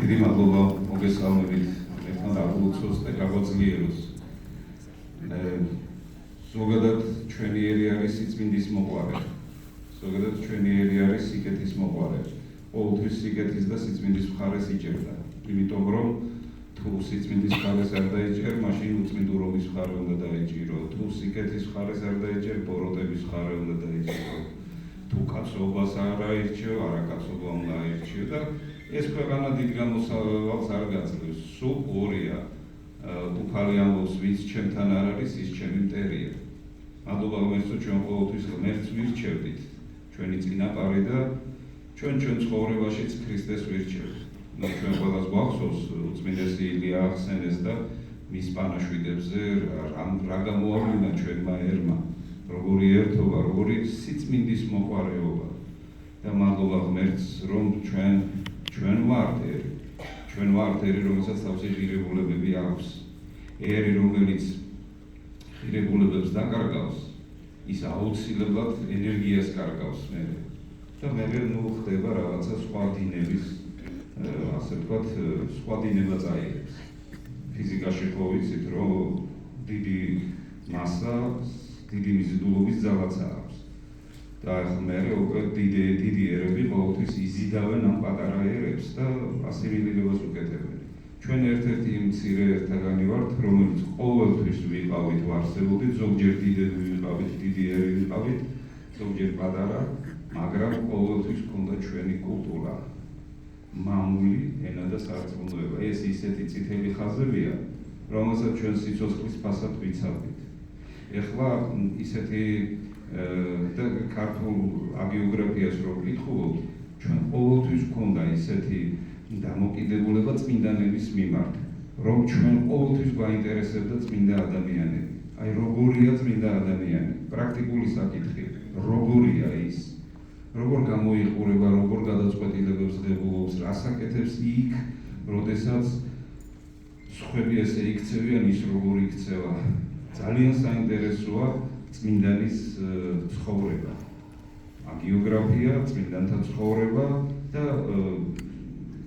დიდი მადლობა მოგესალმებით ერთმანეთს აღულოცოს და გაგვაძლიეროს. ზოგადად ჩვენი ერი არის სიწმინდის მოყვარე. ზოგადად ჩვენი ერი არის სიკეთის მოყვარე. ყოველთვის სიკეთის და სიწმინდის მხარეს იჭერდა. იმიტომ რომ თუ სიწმინდის მხარეს არ დაიჭერ, მაშინ უწმინდურობის მხარე უნდა დაიჭირო. თუ სიკეთის მხარეს არ დაიჭერ, ბოროტების მხარე უნდა დაიჭირო. თუ კაცობას არ აირჩევ, არაკაცობა უნდა აირჩიო და ეს ქვეყანა დიდ გამოსავალს არ გაძლევს. სულ ორია. უფალი ამბობს, ვინც ჩემთან არ არის, ის ჩემი მტერია. მადლობა ღმერთო, ჩვენ ყოველთვის ღმერთს ვირჩევდით. ჩვენი წინაპარი და ჩვენ ცხოვრებაშიც ქრისტეს ვირჩევთ. ჩვენ ყველას გვახსოვს უწმინდესი ილია ახსენეს და მის პანაშვიდებზე რა გამოავლინა ჩვენმა ერმა. როგორი ერთობა, როგორი სიწმინდის მოყვარეობა. და მადლობა ღმერთს, რომ ჩვენ ვართ ერი. ჩვენ ვართ ერი, რომელსაც თავისი ღირებულებები აქვს. ერი, რომელიც ღირებულებებს დაკარგავს, ის აუცილებლად ენერგიას კარგავს მერე. და მერე ხდება რაღაცა სხვა დინების, ასე ვთქვათ, სხვა დინება წაიღებს. ფიზიკაში ხო ვიცით, რომ დიდი მასა, დიდი მიზიდულობის ძალაცა აქვს. და ახლა მერე უკვე დიდი ერები ყოველთვის იზიდავენ ამ პატარა ერებს და ასიმილირებას უკეთებენ. ჩვენ ერთ-ერთი მცირე ერთაგანი ვართ, რომელიც ყოველთვის ვიყავით ვარსებობით, ზოგჯერ დიდები ვიყავით, დიდი ერი ვიყავით, ზოგჯერ პატარა, მაგრამ ყოველთვის ჰქონდა ჩვენი კულტურა, მამული ენა და სარწმუნოება. ეს ისეთი წითელი ხაზებია, რომელსაც ჩვენ სიცოცხლის ფასად ვიცავდით. ეხლა ისეთი და ქართულ აგიოგრაფიას რო ვკითხულობთ, ჩვენ ყოველთვის ჰქონდა ისეთი დამოკიდებულება წმინდანების მიმართ, რომ ჩვენ ყოველთვის გვაინტერესებდა წმინდა ადამიანები. აი როგორია წმინდა ადამიანი, პრაქტიკული საკითხი, როგორია ის, როგორ გამოიყურება, როგორ გადაწყვეტილებებს დებულობს, რას აკეთებს იქ, როდესაც სხვები ესე იქცევიან, ის როგორ იქცევა. ძალიან საინტერესოა წმინდანის ცხოვრება, აგიოგრაფია, წმინდანთა ცხოვრება და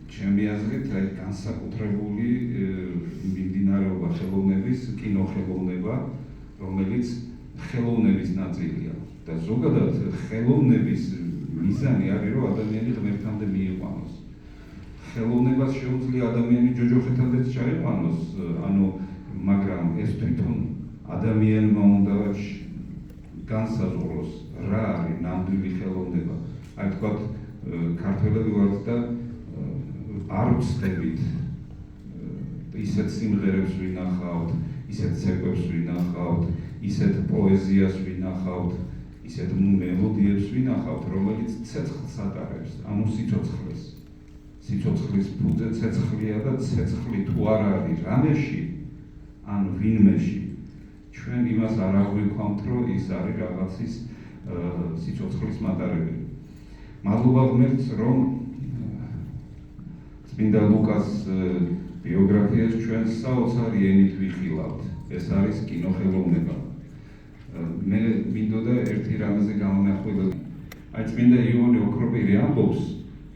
ჩემი აზრით განსაკუთრებული მიმდინარეობა ხელოვნების, კინოხელოვნება, რომელიც ხელოვნების ნაწილია. და ზოგადად ხელოვნების მიზანი არის, რომ ადამიანი ღმერთამდე მიიყვანოს. ხელოვნებას შეუძლია ადამიანი ჯოჯოხეთადაც ჩაიყვანოს, მაგრამ ეს თვითონ ადამიანმა უნდა განსაზღვროს, რა არის ნამდვილი ხელოვნება. აი თქვათ, ქართველები ვართ და არ ვცდებით ისეთ სიმღერებს ვინახავთ, ისეთ ცეკვებს ვინახავთ, ისეთ პოეზიას ვინახავთ, ისეთ მელოდიებს ვინახავთ, რომელიც ცეცხლს ატარებს, ანუ სიცოცხლეს. სიცოცხლის ფუძე ცეცხლია და ცეცხლი თუ არ არის რამეში, ან ვინმეში, ჩვენ იმას არ აღვიქვამთ, რომ ის არის რაღაცის სიცოცხლის მატარებელი. მადლობა ღმერთს, რომ წმინდა ლუკას ბიოგრაფიას ჩვენ საოცარი ენით ვიხილავთ. ეს არის კინოხელოვნება. მე მინდოდა ერთი რამეზე გამონახვილები. აი წმინდა იოანე ოქროპირი ამბობს,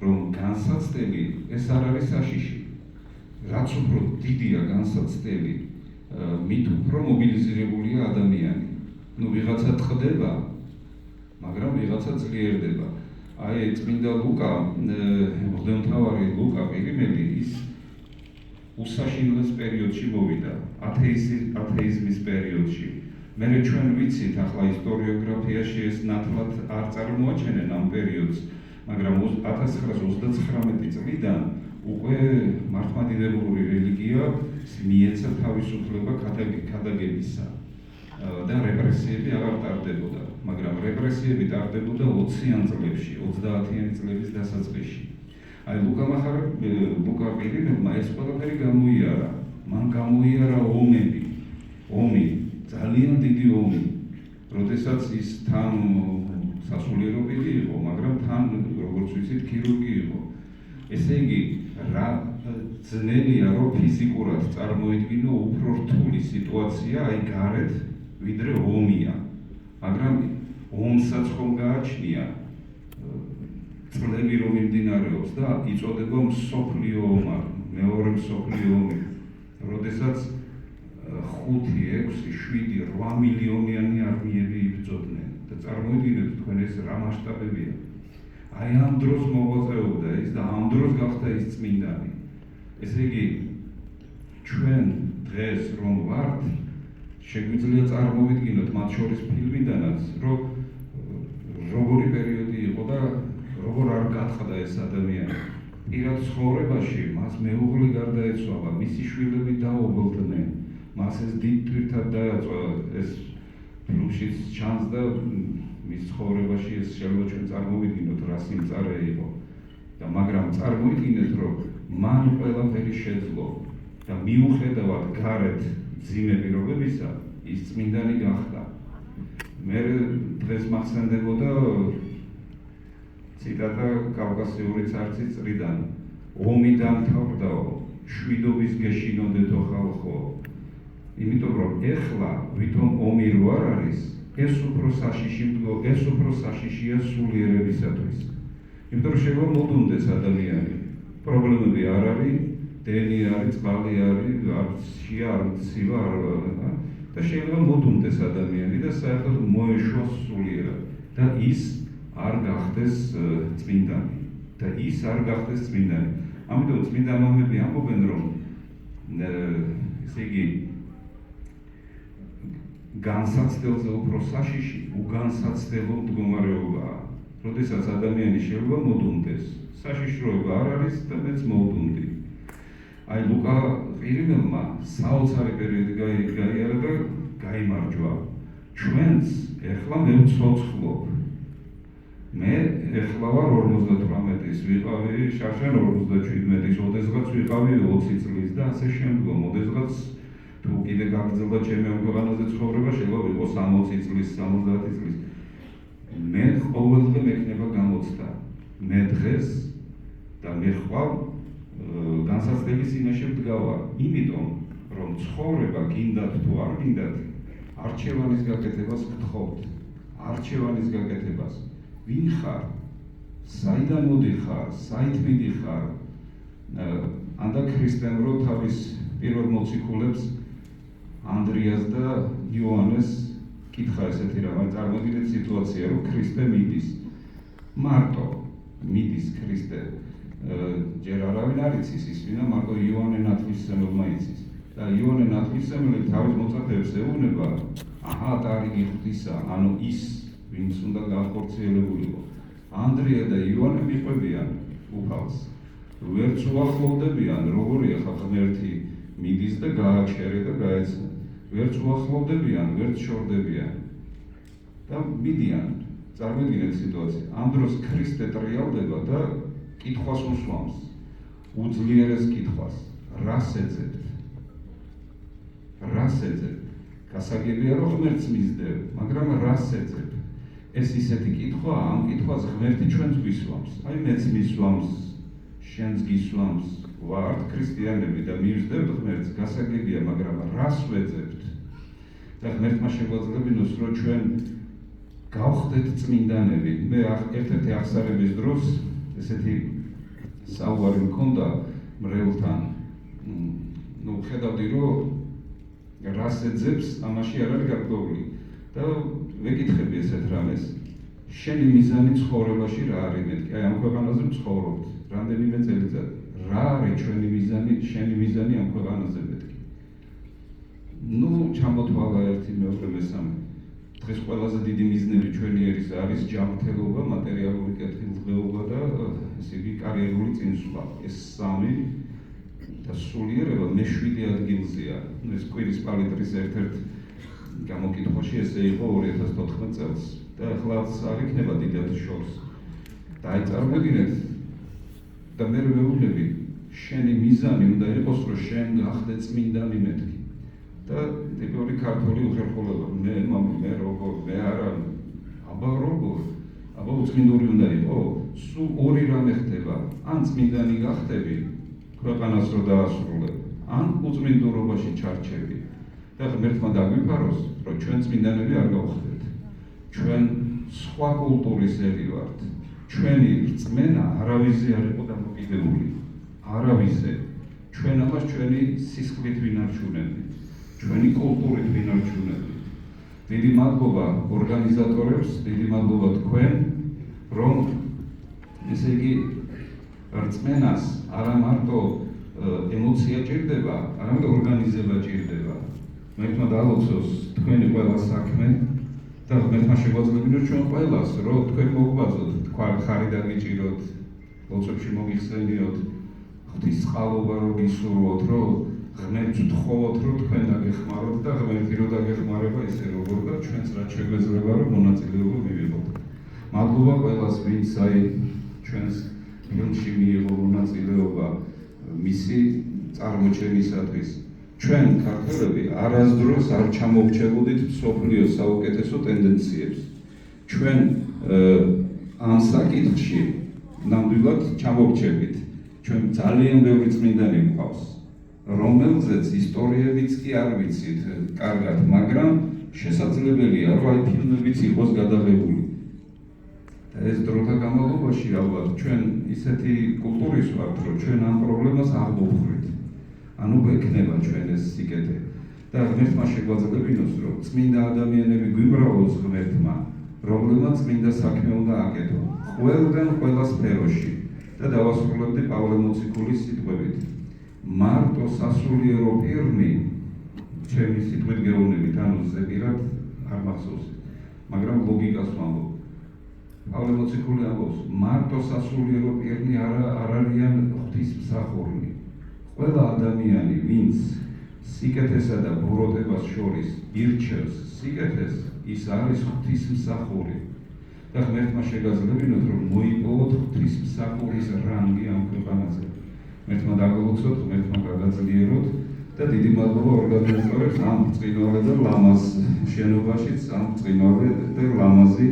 რომ განსაცდელი ეს არ არის საშიში. რაც უფრო დიდია განსაცდელი, მით უფრო მობილიზირებულია ადამიანი. ვიღაცა ტყდება, მაგრამ ვიღაცა ძლიერდება. აი წმინდა ლუკა, მღვდელმთავარი ლუკა პირიმელი, ის უსაშინლეს პერიოდში მოვიდა, ათეიზმის პერიოდში. მერე ჩვენ ვიცით, ახლა ისტორიოგრაფიაში ეს ნათლად არ წარმოაჩენენ ამ პერიოდს, მაგრამ 1939 წლიდან უკვე მართლმადიდებლური რელიგია მიეცა თავისუფლება ქადაგებისა და რეპრესიები აღარ ტარდებოდა, მაგრამ რეპრესიები ტარდებოდა 20-იან წლებში, 30-იანი წლების დასაწყისში. აი ლუკა პირიმელმა ეს ყველაფერი გამოიარა, მან გამოიარა ომი, ძალიან დიდი ომი, როდესაც ის თან სასულიერო პირი იყო, მაგრამ თან, როგორც ვიცით, ქირურგი იყო. ესე იგი, რა ძნელია, რომ ფიზიკურად წარმოიდგინო უფრო რთული სიტუაცია, აი გარეთ, ვიდრე ომია. მაგრამ ომსაც ხომ გააჩნია წლები რომ მიმდინარეობს და იწოდება მსოფლიო ომი, მეორე მსოფლიო ომი, როდესაც 5, 6, 7, 8 მილიონიანი არმიები იბრძოდნენ და წარმოიდგინეთ თქვენ ეს რა მასშტაბებია. აი ამ დროს მოღვაწეობდა ის და ამ დროს გახდა ის წმინდანი. ესე იგი ჩვენ დღეს რომ ვართ, შეგვიძლია წარმოვიდგინოთ მათ შორის ფილმიდანაც, რომ როგორი პერიოდი იყო და როგორ არ გათხდა ეს ადამიანი. პირად ცხოვრებაში მას მეუღლე გარდაეცვალა, მისი შვილები დაობლდნენ, მას ეს დიდ თვირთად დაეწვა, ეს ფილმშიც ჩანს და მის ცხოვრებაში ეს შეიძლება ჩვენ წარმოვიდგინოთ რა სიმწარე იყო. და მაგრამ წარმოიდგინეთ, რომ მან ყველაფერი შეძლო და მიუხედავად გარეთ მძიმე პირობებისა, ის წმინდანი გახდა. მე დღეს მახსენდებოდა ციტატა კავკასიური ცარცის წრიდან. ომი დამთავრდაო, შვიდობის გეშინოდეთო ხალხო. იმიტომ რომ ეხლა ვითომ ომი რო არ არის, ეს უფრო საშიშია სულიერებისათვის. იმიტომ რომ შეიძლება მოდუნდეს ადამიანი. პრობლემები არ არის, დენი არის, წყალი არის, არც შია, არც ცივა არ და შეიძლება მოდუნდეს ადამიანი და საერთოდ მოეშვას სულიერად და ის არ გახდეს წმინდანი და ის არ გახდეს წმინდანი. ამიტომ წმინდა მამები ამბობენ, რომ ესე იგი განსაცდელზე უფრო საშიში უგანსაცდელო მდგომარეობაა. როდესაც ადამიანი შეიძლება მოდუნდეს, საშიშროება არ არის და მეც მოვდუნდი. აი ლუკა ყირიმელმა საოცარი პერიოდი გაიარა და გაიმარჯვა. ჩვენც ეხლა მე ვცოცხლობ. მე ეხლა ვარ 58-ის, ვიყავი შარშან 57-ის, ოდესღაც ვიყავი 20 წლის და ასე შემდგომ. ოდესღაც თუ კიდე გაგრძელდა ჩემი ამ ქვეყანაზე ცხოვრება, შეიძლება ვიყოს 60 წლის, 70 წლის. მე ყოველდღე მექნება გამოცდა. მე დღეს და მე ხვალ განსაცდელი სინაშე ვდგავარ, იმიტომ რომ ცხოვრება გინდათ თუ არ გინდათ, არჩევანის გაკეთებას გთხოვთ, არჩევანის გაკეთებას. ვინ ხარ? საიდან მოდიხარ? საით მიდიხარ? ანდა ქრისტემ რო თავის პირველ მოციქულებს ანდრიას და იოანეს კითხა ესეთი რაღაც, წარმოგიდგენთ სიტუაცია, რომ ქრისტე მიდის. მარტო მიდის ქრისტე. ჯერ არავინ არ იცის ის ვინა, მარტო იოანე ნათლისმცემელმა იცის. და იოანე ნათლისმცემელი თავის მოწაფეებს ეუბნება, აჰა, ტარიგი ღვთისა, ანუ ის, ვინც უნდა განხორციელებულიყო. ანდრია და იოანე მიყვებიან უფალს. ვერც უახლოვდებიან, როგორია ხა ღმერთი მიდის და გააჩერე და გაეცნო. ვერც უახლოვდებიან, ვერც შორდებიან. და მიდიან, წარმოიდგინეთ სიტუაცია. ამ დროს ქრისტე ტრიალდება და კითხვას უსვამს. უძლიერეს კითხვას. რას ეძებთ? რას ეძებთ? გასაგებია რომ ღმერთს მისდევ, მაგრამ რას ეძებთ? ეს ისეთი კითხვაა, ამ კითხვას ღმერთი ჩვენს გვისვამს. აი მეც მისვამს, შენც გისვამს. ვართ ქრისტიანები და მივსდევთ ღმერთს, გასაგებია, მაგრამ რას ვეძებთ? და ღმერთმა შეგვაძლევინოს, რომ ჩვენ გავხდეთ წმინდანები. მე ერთ-ერთი აღსარების დროს ესეთი საუბარი მქონდა მრევლთან. ხედავდი, რომ რას ეძებს, ამაში არ არის გარკვეული. და ვეკითხები ესეთ რამეს. შენი მიზანი ცხოვრებაში რა არის? მეთქი, აი ამ ქვეყანაზე ვცხოვრობთ რამდენიმე წელიწადი. რა არის ჩვენი მიზანი, შენი მიზანი ამ ქვეყანაზე მეთქი? ჩამოთვალა ერთი მეორე მესამე. დღეს ყველაზე დიდი მიზნები ჩვენი არის ჯანმრთელობა, მატერიალური კეთილდღეობა და ესე იგი კარიერული წინსვლა. ეს სამი და სულიერება მე-7 ადგილზეა. ეს კვირის პალიტრის ერთ-ერთ გამოკითხვაში ესე იყო 2014 წელს და ახლაც არ იქნება დიდად შორს. და აი წარმოგიდგენთ და მე მეუბნები, შენი მიზანი უნდა იყოს, რომ შენ გახდე წმინდანი მეთქი. და ტიპური ქართული უხერხულება, მე როგორ, მე არა, აბა როგორ, აბა უწმინდური უნდა იყო, სულ ორი რამე ხდება, ან წმინდანი გახდები, ქვეყანას რო დაასრულებ, ან უწმინდურობაში ჩარჩები. და ღმერთმა დაგვიფაროს, რომ ჩვენ წმინდანები არ გავხდეთ. ჩვენ სხვა კულტურის ერი ვართ. ჩვენი რწმენა არავიზე არ იყო დამოკიდებული. არავიზე. ჩვენ ამას ჩვენი სისხლით ვინარჩუნებთ. ჩვენი კულტურით ვინარჩუნებთ. დიდი მადლობა ორგანიზატორებს, დიდი მადლობა თქვენ, რომ ესე იგი რწმენას არა მარტო ემოცია ჭირდება, არამედ ორგანიზება ჭირდება. ღმერთმა დაალოცოს თქვენი ყველა საქმე და ღმერთმა შეგვაძლევინოს ჩვენ ყველას, რომ თქვენ მოგბაზოთ, თქვა ხარი დაგიჭიროთ, ლოცვებში მომიხსენიოთ, ღვთისწყალობა რომ გისურვოთ, რომ ღმერთს ვთხოვოთ, რომ თქვენ დაგეხმაროთ და ღმერთი რომ დაგეხმარება ისე როგორ და ჩვენც რაც შეგვეძლება, რომ მონაწილეობა მივიღოთ. მადლობა ყველას, ვინც ჩვენს ფილმში მიიღო მონაწილეობა მისი წარმოჩენისათვის. ჩვენ ქართველები არასდროს არ ჩამოვრჩებოდით მსოფლიოს საუკეთესო ტენდენციებს. ჩვენ ამ საკითხში ნამდვილად ჩამოვრჩებით. ჩვენ ძალიან ბევრი წმინდანი გვყავს, რომელზეც ისტორიებიც კი არ ვიცით კარგად, მაგრამ შესაძლებელია, რომ აი ფილმებიც იყოს გადაღებული. ეს დროთა განმავლობაში ალბათ ჩვენ ისეთი კულტურის ვართ, რომ ჩვენ ამ პრობლემას არ მოვხვდით. ანუ გვექნება ჩვენ ეს სიკეთე და ღმერთმა შეგვაძლევინოს, რომ წმინდა ადამიანები გვიმრავლოს ღმერთმა, რომლებმაც წმინდა საქმე უნდა აკეთო ყველგან ყველა სფეროში და დავასრულებდი პავლე მოციქულის სიტყვებით. მარტო სასულიერო პირნი ჩემი სიტყვით გეუბნებით, ანუ ზეპირად არ მახსოვს, მაგრამ ლოგიკას ვამბობ. პავლე მოციქული ამბობს, მარტო სასულიერო პირნი არ არიან ღვთისმსახურნი. ყველა ადამიანი, ვინც სიკეთესა და ბოროტებას შორის ირჩევს სიკეთეს, ის არის ღვთისმსახური. და ღმერთმა შეგაძლევინოთ, რომ მოიპოვოთ ღვთისმსახურის რანგი ამ ქვეყანაზე. ღმერთმა დაგლოცოთ, ღმერთმა გადაძლიეროთ და დიდი მადლობა ორგანიზატორებს ამ ბრწყინვალე და ლამაზ შენობაშიც, ამ ბრწყინვალე და ლამაზი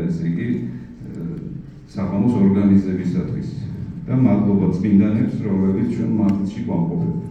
ესე იგი საღამოს ორგანიზებისათვის და მადლობა წმინდანებს, რომლებიც ჩვენ მართლში გვამყოფებთ.